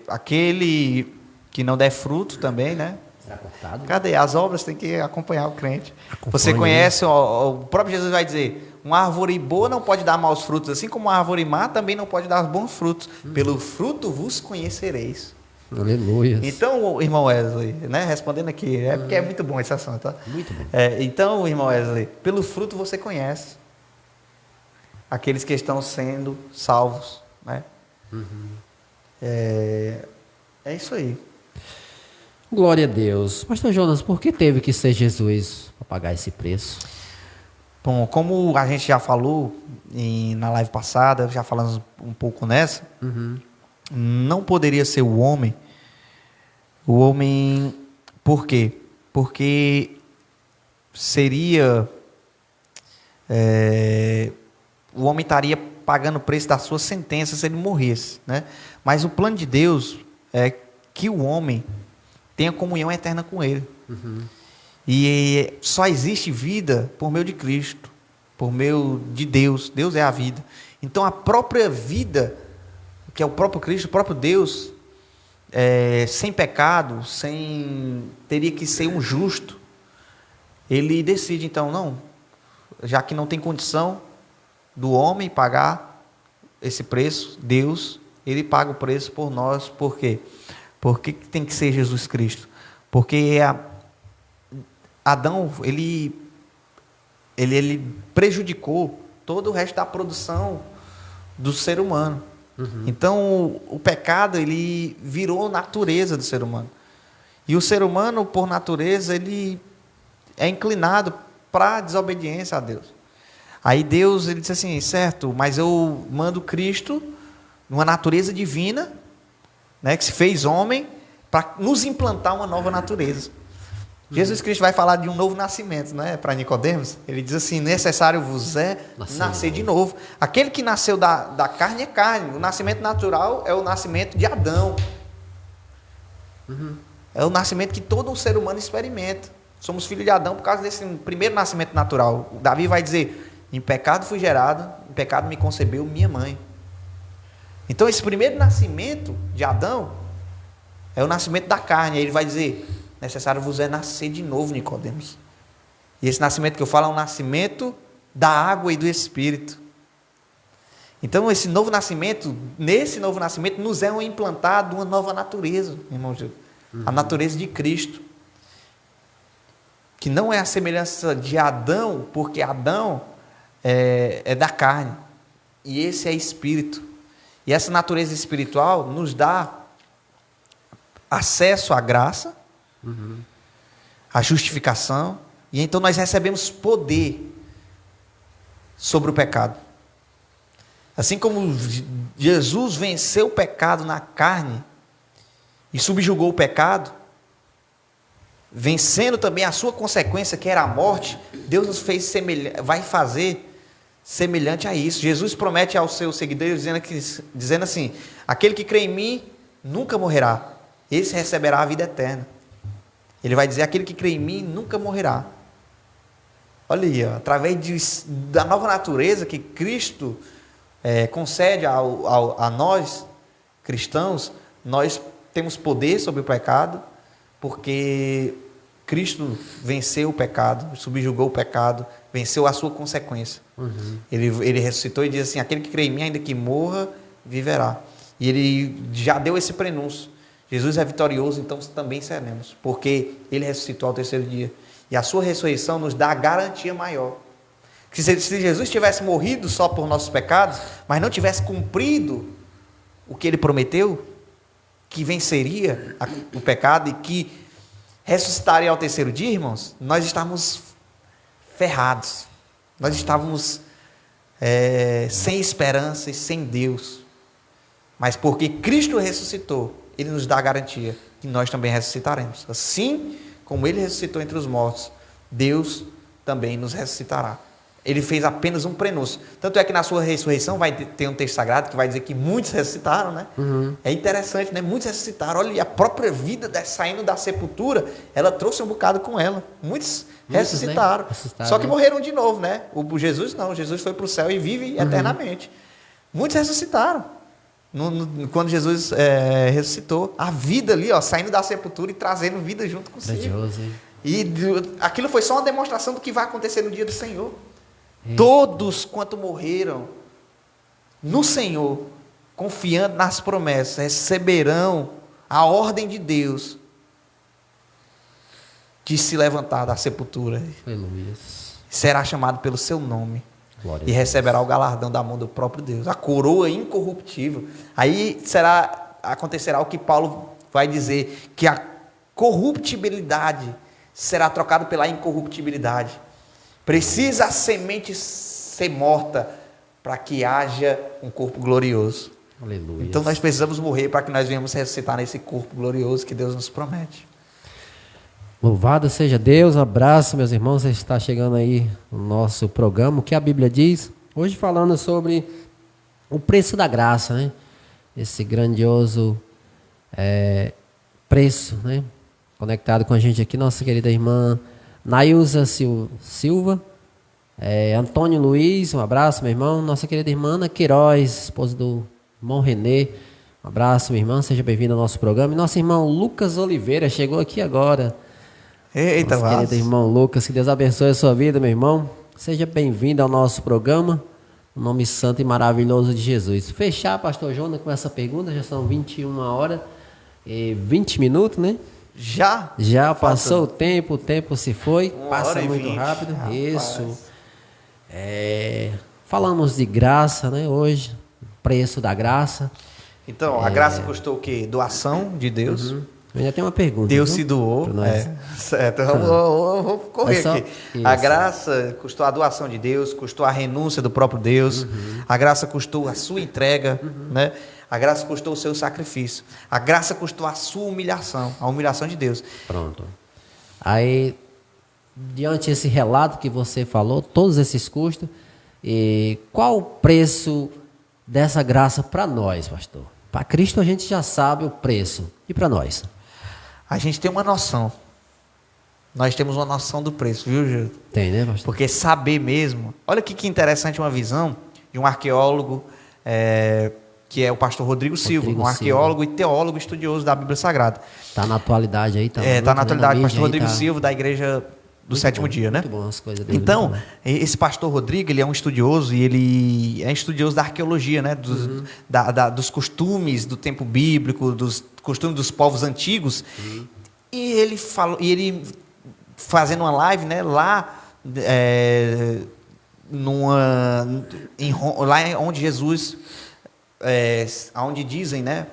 aquele que não der fruto também, né? Será cortado. Cadê? As obras têm que acompanhar o crente. Acompanha. Você conhece, o próprio Jesus vai dizer, uma árvore boa não pode dar maus frutos, assim como uma árvore má também não pode dar bons frutos. Pelo fruto vos conhecereis. Aleluia. Então, irmão Wesley, né, respondendo aqui, porque é muito bom esse assunto, tá? Muito bom. Então, irmão Wesley, pelo fruto você conhece aqueles que estão sendo salvos, né? É isso aí. Glória a Deus. Pastor Jonas, por que teve que ser Jesus para pagar esse preço? Bom, como a gente já falou na live passada, já falamos um pouco nessa, não poderia ser o homem. O homem, por quê? Porque seria... o homem estaria pagando o preço da sua sentença se ele morresse, né? Mas o plano de Deus é que o homem tenha comunhão eterna com ele. E só existe vida por meio de Cristo, por meio de Deus. Deus é a vida. Então a própria vida, que é o próprio Cristo, o próprio Deus, sem pecado, teria que ser um justo. Ele decide, então, não, já que não tem condição do homem pagar esse preço, Deus, ele paga o preço por nós. Por quê? Porque tem que ser Jesus Cristo. Porque Adão, ele prejudicou todo o resto da produção do ser humano. Então, o pecado, ele virou natureza do ser humano. E o ser humano, por natureza, ele é inclinado para a desobediência a Deus. Aí Deus, ele disse assim, certo, mas eu mando Cristo, numa natureza divina, né, que se fez homem, para nos implantar uma nova natureza. Jesus Cristo vai falar de um novo nascimento, né, para Nicodemos. Ele diz assim, necessário vos é nascer de novo. Aquele que nasceu da carne é carne. O nascimento natural é o nascimento de Adão. É o nascimento que todo um ser humano experimenta. Somos filhos de Adão por causa desse primeiro nascimento natural. O Davi vai dizer, em pecado fui gerado, em pecado me concebeu minha mãe. Então esse primeiro nascimento de Adão é o nascimento da carne. Aí ele vai dizer, necessário vos é nascer de novo, Nicodemos. E esse nascimento que eu falo é um nascimento da água e do Espírito. Então nesse novo nascimento nos é implantado uma nova natureza, irmão Gil. A natureza de Cristo. Que não é a semelhança de Adão, porque Adão é da carne. E esse é espírito. E essa natureza espiritual nos dá acesso à graça, à justificação, e então nós recebemos poder sobre o pecado. Assim como Jesus venceu o pecado na carne e subjugou o pecado, vencendo também a sua consequência, que era a morte, Deus nos fez vai fazer semelhante a isso. Jesus promete aos seus seguidores, dizendo assim, aquele que crê em mim nunca morrerá, esse receberá a vida eterna. Ele vai dizer, aquele que crê em mim nunca morrerá. Olha aí, através da nova natureza que Cristo concede a nós, cristãos, nós temos poder sobre o pecado, porque Cristo venceu o pecado, subjugou o pecado, venceu a sua consequência. Ele ressuscitou e diz assim: aquele que crê em mim, ainda que morra, viverá. E ele já deu esse prenúncio. Jesus é vitorioso, então também seremos, porque ele ressuscitou ao terceiro dia. E a sua ressurreição nos dá a garantia maior. Que se Jesus tivesse morrido só por nossos pecados, mas não tivesse cumprido o que ele prometeu, que venceria o pecado e que ressuscitaria ao terceiro dia, irmãos, nós estávamos ferrados. Nós estávamos sem esperança e sem Deus. Mas porque Cristo ressuscitou, ele nos dá a garantia que nós também ressuscitaremos. Assim como ele ressuscitou entre os mortos, Deus também nos ressuscitará. Ele fez apenas um prenúncio. Tanto é que na sua ressurreição vai ter um texto sagrado que vai dizer que muitos ressuscitaram, né? É interessante, né? Muitos ressuscitaram. Olha, a própria vida saindo da sepultura, ela trouxe um bocado com ela. Muitos ressuscitaram. Né? Só que morreram de novo, né? O Jesus não. Jesus foi para o céu e vive eternamente. Muitos ressuscitaram. Quando Jesus ressuscitou, a vida ali, ó, saindo da sepultura e trazendo vida junto consigo. Grandioso, hein? E aquilo foi só uma demonstração do que vai acontecer no dia do Senhor. Todos quanto morreram no Senhor, confiando nas promessas, receberão a ordem de Deus de se levantar da sepultura. Aleluia. Será chamado pelo seu nome. Glória E receberá o galardão da mão do próprio Deus, a coroa incorruptível. Aí acontecerá o que Paulo vai dizer, que a corruptibilidade será trocada pela incorruptibilidade. Precisa a semente ser morta para que haja um corpo glorioso. Aleluia. Então nós precisamos morrer para que nós venhamos ressuscitar nesse corpo glorioso que Deus nos promete. Louvado seja Deus, um abraço, meus irmãos. Está chegando aí o nosso programa, o que a Bíblia diz. Hoje falando sobre o preço da graça, né? Esse grandioso preço, né? Conectado com a gente aqui, nossa querida irmã Nailza Silva, Antônio Luiz, um abraço, meu irmão. Nossa querida irmã Ana Queiroz, esposa do irmão Renê, um abraço, minha irmã, seja bem-vindo ao nosso programa. E nosso irmão Lucas Oliveira chegou aqui agora. Eita, nosso querido irmão Lucas, que Deus abençoe a sua vida, meu irmão. Seja bem-vindo ao nosso programa, no nome santo e maravilhoso de Jesus. Fechar, pastor Jonas, com essa pergunta, já são 21 horas e 20 minutos, né? Já passou o tempo se foi, passa muito rápido. Rapaz. Isso. Falamos de graça, né? Hoje, preço da graça. Então, a graça custou o quê? Doação de Deus. Eu ainda tenho uma pergunta. Deus se doou. Certo, vamos correr aqui. Isso. A graça custou a doação de Deus, custou a renúncia do próprio Deus. A graça custou a sua entrega, né? A graça custou o seu sacrifício. A graça custou a sua humilhação, a humilhação de Deus. Pronto. Aí, diante desse relato que você falou, todos esses custos, qual o preço dessa graça para nós, pastor? Para Cristo a gente já sabe o preço. E para nós? A gente tem uma noção. Nós temos uma noção do preço, viu, Gil? Tem, né, pastor? Porque saber mesmo... Olha que interessante uma visão de um arqueólogo... que é o pastor Rodrigo Silva, um arqueólogo e teólogo estudioso da Bíblia Sagrada. Está na atualidade aí, tá? Está na atualidade, o pastor Rodrigo Silva, da Igreja do Sétimo Dia, né? Muito bom as coisas dele. Então, esse pastor Rodrigo, ele é um estudioso, e ele é estudioso da arqueologia, né? Dos costumes do tempo bíblico, dos costumes dos povos antigos. E ele falou, fazendo uma live, né? Lá, lá onde Jesus... onde dizem, né,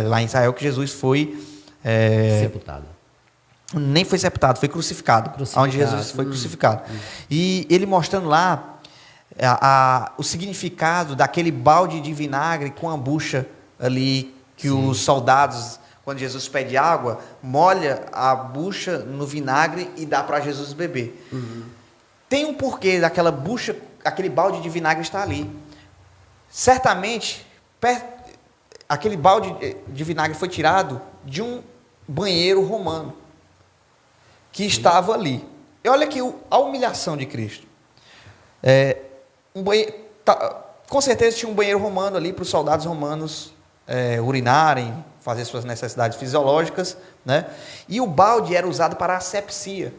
lá em Israel, que Jesus foi sepultado. Nem foi sepultado, foi crucificado. Onde Jesus foi crucificado. E ele mostrando lá o significado daquele balde de vinagre com a bucha ali, que os soldados, quando Jesus pede água, molha a bucha no vinagre e dá para Jesus beber. Tem um porquê daquela bucha, aquele balde de vinagre está ali. Certamente, aquele balde de vinagre foi tirado de um banheiro romano que estava ali. E olha aqui a humilhação de Cristo. Com certeza tinha um banheiro romano ali para os soldados romanos urinarem, fazer suas necessidades fisiológicas, né? E o balde era usado para asepsia,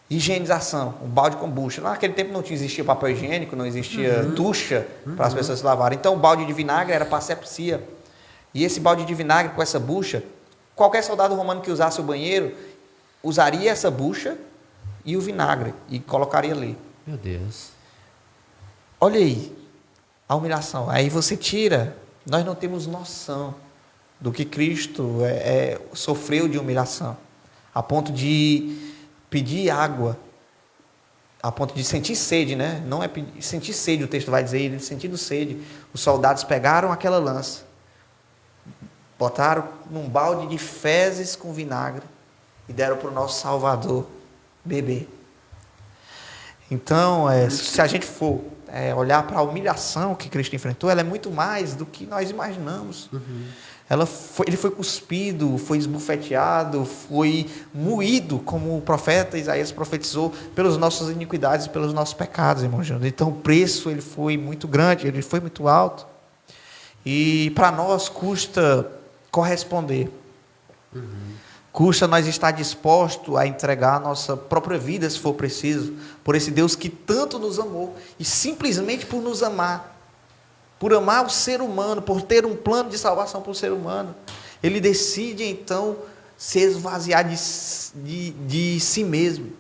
higienização, um balde com bucha. Naquele tempo não existia papel higiênico, não existia tucha para as pessoas se lavarem. Então o balde de vinagre era para asepsia. E esse balde de vinagre com essa bucha, qualquer soldado romano que usasse o banheiro, usaria essa bucha e o vinagre e colocaria ali. Meu Deus. Olha aí, a humilhação. Aí você tira, nós não temos noção do que Cristo sofreu de humilhação, a ponto de pedir água, a ponto de sentir sede, né? Não é sentir sede, o texto vai dizer, ele sentindo sede. Os soldados pegaram aquela lança, botaram num balde de fezes com vinagre e deram para o nosso Salvador beber. Então, se a gente for olhar para a humilhação que Cristo enfrentou, ela é muito mais do que nós imaginamos. Ele foi cuspido, foi esbofeteado, foi moído, como o profeta Isaías profetizou, pelas nossas iniquidades e pelos nossos pecados, irmão Júnior. Então o preço ele foi muito grande, ele foi muito alto. E para nós custa corresponder. Custa nós estar disposto a entregar a nossa própria vida, se for preciso, por esse Deus que tanto nos amou. E simplesmente por nos amar, por amar o ser humano, por ter um plano de salvação para o ser humano, ele decide então se esvaziar de si mesmo.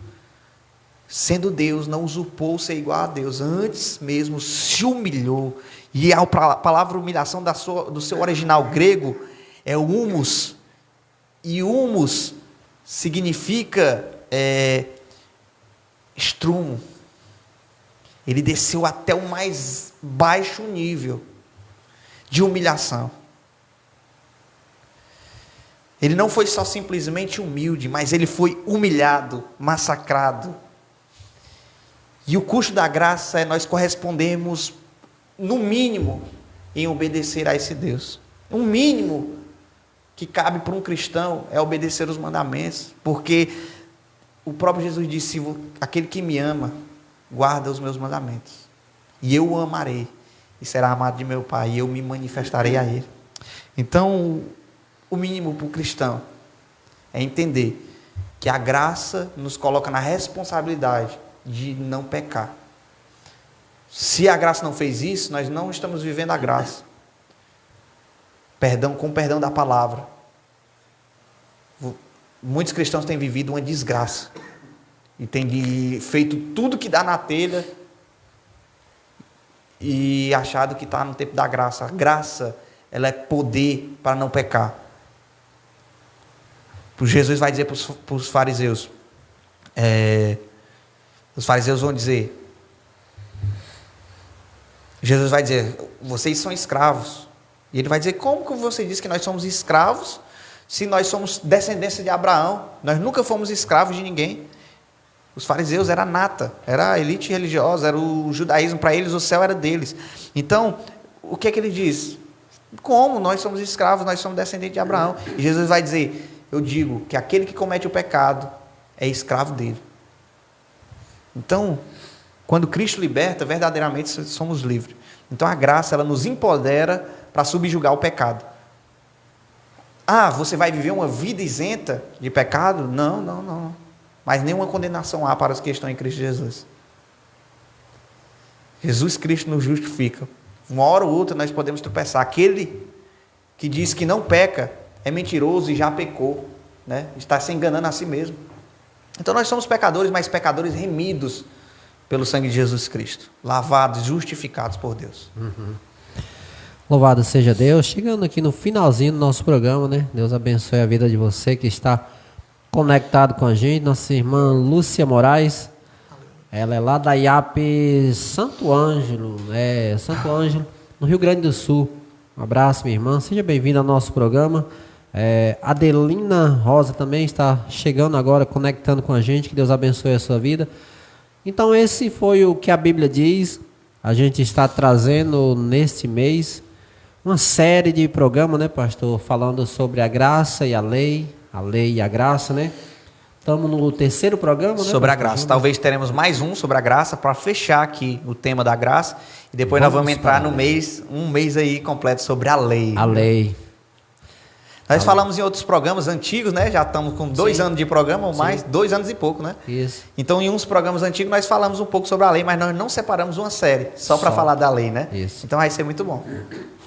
Sendo Deus, não usurpou ser igual a Deus, antes mesmo se humilhou. E a palavra humilhação do seu original grego é humus. E humus significa estrumo. Ele desceu até o mais baixo nível de humilhação. Ele não foi só simplesmente humilde, mas ele foi humilhado, massacrado. E o custo da graça é nós correspondermos, no mínimo, em obedecer a esse Deus. O mínimo que cabe para um cristão é obedecer os mandamentos, porque o próprio Jesus disse: aquele que me ama, guarda os meus mandamentos, e eu o amarei, e será amado de meu Pai, e eu me manifestarei a ele. Então, o mínimo para o cristão é entender que a graça nos coloca na responsabilidade de não pecar. Se a graça não fez isso, nós não estamos vivendo a graça. Com perdão da palavra. Muitos cristãos têm vivido uma desgraça. E têm feito tudo que dá na telha e achado que está no tempo da graça. A graça, ela é poder para não pecar. Jesus vai dizer para os fariseus, os fariseus vão dizer, Jesus vai dizer: vocês são escravos. E ele vai dizer: como que você diz que nós somos escravos, se nós somos descendência de Abraão? Nós nunca fomos escravos de ninguém. Os fariseus era a nata, era a elite religiosa, era o judaísmo, para eles o céu era deles. Então, o que é que ele diz? Como nós somos escravos, nós somos descendentes de Abraão? E Jesus vai dizer: eu digo que aquele que comete o pecado é escravo dele. Então, quando Cristo liberta, verdadeiramente somos livres. Então a graça, ela nos empodera para subjugar o pecado. Ah, você vai viver uma vida isenta de pecado? Não. Mas nenhuma condenação há para os que estão em Cristo Jesus. Jesus Cristo nos justifica. Uma hora ou outra nós podemos tropeçar. Aquele que diz que não peca é mentiroso e já pecou, né? Está se enganando a si mesmo. Então nós somos pecadores, mas pecadores remidos pelo sangue de Jesus Cristo, lavados, justificados por Deus. Louvado seja Deus. Chegando aqui no finalzinho do nosso programa, né? Deus abençoe a vida de você que está conectado com a gente. Nossa irmã Lúcia Moraes, ela é lá da IAP Santo Ângelo, no Rio Grande do Sul. Um abraço, minha irmã, seja bem-vinda ao nosso programa. Adelina Rosa também está chegando agora, conectando com a gente. Que Deus abençoe a sua vida. Então esse foi o que a Bíblia diz. A gente está trazendo neste mês uma série de programas, né, pastor, falando sobre a graça e a lei e a graça, né? Estamos no terceiro programa, né? Sobre a graça. Talvez teremos mais um sobre a graça para fechar aqui o tema da graça. E depois nós vamos entrar no um mês aí completo sobre a lei. A lei. Nós falamos em outros programas antigos, né? Já estamos com 2 Sim. anos de programa, ou mais, Sim. 2 anos e pouco, né? Isso. Então, em uns programas antigos, nós falamos um pouco sobre a lei, mas nós não separamos uma série só para falar da lei, né? Isso. Então, vai ser muito bom.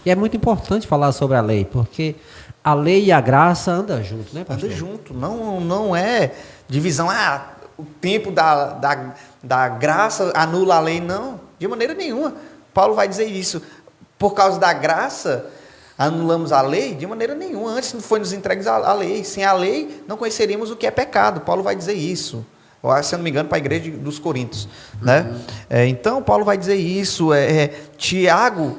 E é muito importante falar sobre a lei, porque a lei e a graça andam junto, né, pastor? Anda junto. Não é divisão. O tempo da graça anula a lei. Não, de maneira nenhuma. Paulo vai dizer isso. Por causa da graça, anulamos a lei? De maneira nenhuma. Antes não foi nos entregues a lei. Sem a lei, não conheceríamos o que é pecado. Paulo vai dizer isso. Se eu não me engano, para a igreja dos Coríntios. Né? Então, Paulo vai dizer isso. Tiago,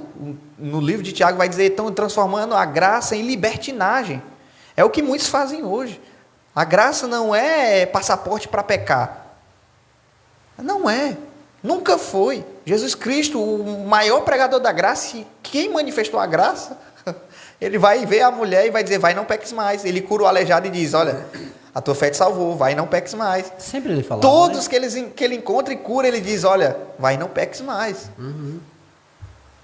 no livro de Tiago, vai dizer: estão transformando a graça em libertinagem. É o que muitos fazem hoje. A graça não é passaporte para pecar. Não é. Nunca foi. Jesus Cristo, o maior pregador da graça, quem manifestou a graça, ele vai ver a mulher e vai dizer: vai, não peques mais. Ele cura o aleijado e diz: olha, a tua fé te salvou, vai, não peques mais. Sempre ele fala. Todos, né? que ele encontra e cura, ele diz: olha, vai, não peques mais.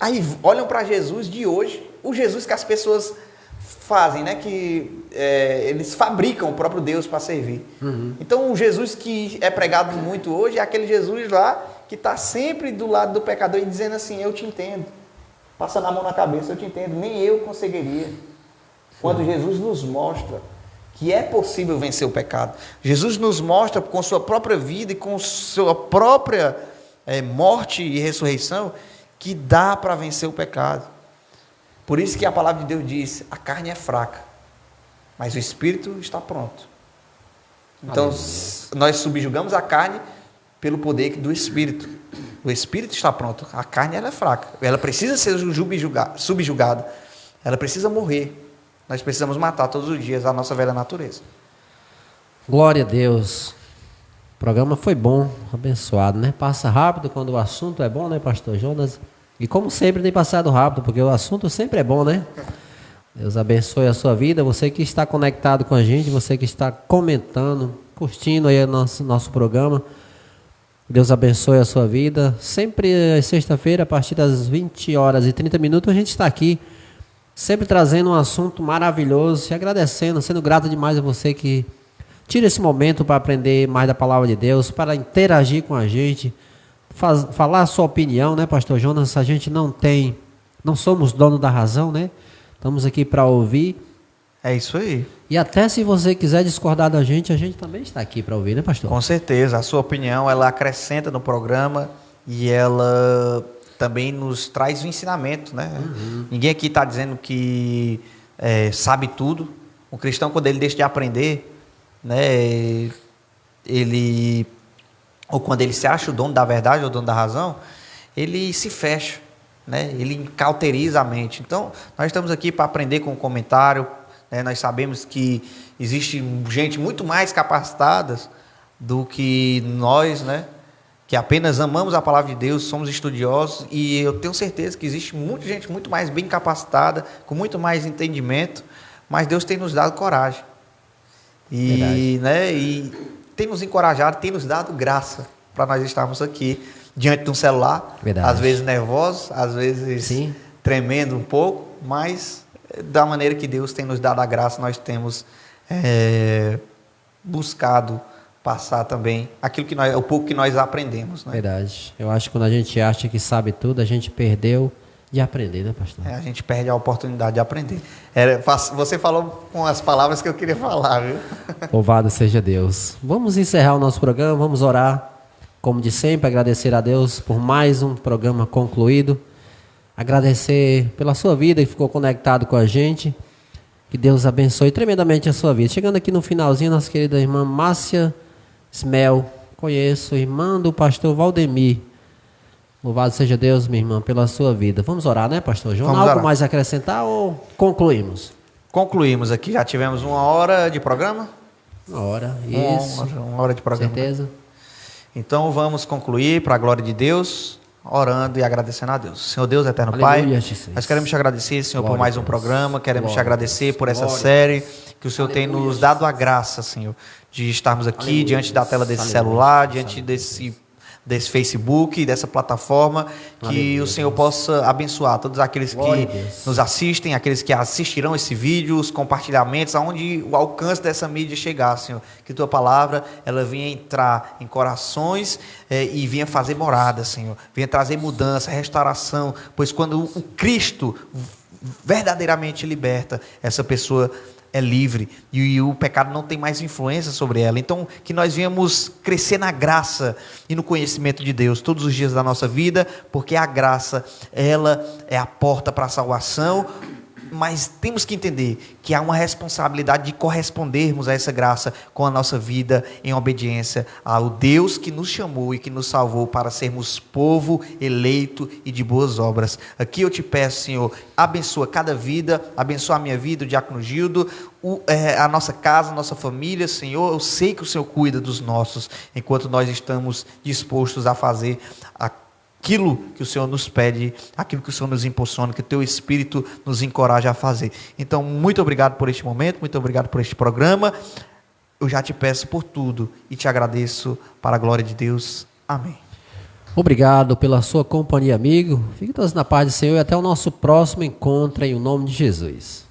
Aí olham para Jesus de hoje, o Jesus que as pessoas fazem, né? Que eles fabricam o próprio Deus para servir. Então, o Jesus que é pregado muito hoje é aquele Jesus lá que está sempre do lado do pecador e dizendo assim: eu te entendo. Passando a mão na cabeça: eu te entendo, nem eu conseguiria. Quando Jesus nos mostra que é possível vencer o pecado. Jesus nos mostra com sua própria vida e com sua própria morte e ressurreição que dá para vencer o pecado. Por isso que a palavra de Deus diz: a carne é fraca, mas o espírito está pronto. Então, nós subjugamos a carne pelo poder do espírito. O espírito está pronto, a carne ela é fraca. Ela precisa ser subjugada. Ela precisa morrer. Nós precisamos matar todos os dias a nossa velha natureza. Glória a Deus. O programa foi bom, abençoado, né? Passa rápido quando o assunto é bom, né, pastor Jonas? E como sempre tem passado rápido, porque o assunto sempre é bom, né? Deus abençoe a sua vida, você que está conectado com a gente, você que está comentando, curtindo aí o nosso programa. Deus abençoe a sua vida. Sempre sexta-feira, a partir das 20 horas e 30 minutos, a gente está aqui, sempre trazendo um assunto maravilhoso, te agradecendo, sendo grato demais a você que tira esse momento para aprender mais da palavra de Deus, para interagir com a gente, falar a sua opinião, né, pastor Jonas? A gente não somos dono da razão, né? Estamos aqui para ouvir. É isso aí. E até se você quiser discordar da gente também está aqui para ouvir, né, pastor? Com certeza. A sua opinião, ela acrescenta no programa e ela também nos traz o ensinamento, né? Ninguém aqui está dizendo que sabe tudo. O cristão, quando ele deixa de aprender, né, ou quando ele se acha o dono da verdade ou o dono da razão, ele se fecha, né? Ele cauteriza a mente. Então, nós estamos aqui para aprender com o comentário, né? Nós sabemos que existe gente muito mais capacitada do que nós, né? Que apenas amamos a palavra de Deus, somos estudiosos, e eu tenho certeza que existe muita gente muito mais bem capacitada, com muito mais entendimento, mas Deus tem nos dado coragem. E tem nos encorajado, tem nos dado graça para nós estarmos aqui diante de um celular, Verdade. Às vezes nervosos, às vezes Sim. tremendo um pouco, mas da maneira que Deus tem nos dado a graça, nós temos buscado passar também o pouco que nós aprendemos. Né? Verdade. Eu acho que quando a gente acha que sabe tudo, a gente perdeu de aprender, né, pastor? A gente perde a oportunidade de aprender. Você falou com as palavras que eu queria falar, viu? Louvado seja Deus. Vamos encerrar o nosso programa, vamos orar. Como de sempre, agradecer a Deus por mais um programa concluído. Agradecer pela sua vida que ficou conectado com a gente. Que Deus abençoe tremendamente a sua vida. Chegando aqui no finalzinho, nossa querida irmã Márcia Smel. Conheço, irmã do pastor Valdemir. Louvado seja Deus, minha irmã, pela sua vida. Vamos orar, né, pastor João? Algo mais a acrescentar ou concluímos? Concluímos aqui. Já tivemos 1 hora de programa? 1 hora, isso. 1 hora de programa. Certeza. Então vamos concluir para a glória de Deus. orando e agradecendo a Deus. Senhor Deus, eterno Aleluia, Pai, Jesus. nós queremos te agradecer, Senhor, Glória por mais a um Deus. programa, queremos te Glória a agradecer Deus. por essa Glória a série, que o Senhor tem Aleluia, nos dado a graça, Senhor, de estarmos aqui Aleluia, diante da tela desse aleluia, celular, Jesus. diante Aleluia. desse Facebook, dessa plataforma, que Aleluia, o Senhor Deus. possa abençoar todos aqueles Glória que a Deus. nos assistem, aqueles que assistirão esse vídeo, os compartilhamentos, aonde o alcance dessa mídia chegar, Senhor. Que Tua palavra, ela venha entrar em corações e venha fazer morada, Senhor. Venha trazer mudança, restauração, pois quando o Cristo verdadeiramente liberta, essa pessoa é livre e o pecado não tem mais influência sobre ela. Então, que nós venhamos crescer na graça e no conhecimento de Deus todos os dias da nossa vida, porque a graça, ela é a porta para a salvação, mas temos que entender que há uma responsabilidade de correspondermos a essa graça com a nossa vida em obediência ao Deus que nos chamou e que nos salvou para sermos povo eleito e de boas obras. Aqui eu te peço, Senhor, abençoa cada vida, abençoa a minha vida, o Diácono Gildo, a nossa casa, a nossa família, Senhor. Eu sei que o Senhor cuida dos nossos, enquanto nós estamos dispostos a fazer aquilo que o Senhor nos pede, aquilo que o Senhor nos impulsiona, que o Teu Espírito nos encoraja a fazer. Então, muito obrigado por este momento, muito obrigado por este programa. Eu já te peço por tudo e te agradeço para a glória de Deus. Amém. Obrigado pela sua companhia, amigo. Fique todos na paz do Senhor e até o nosso próximo encontro em nome de Jesus.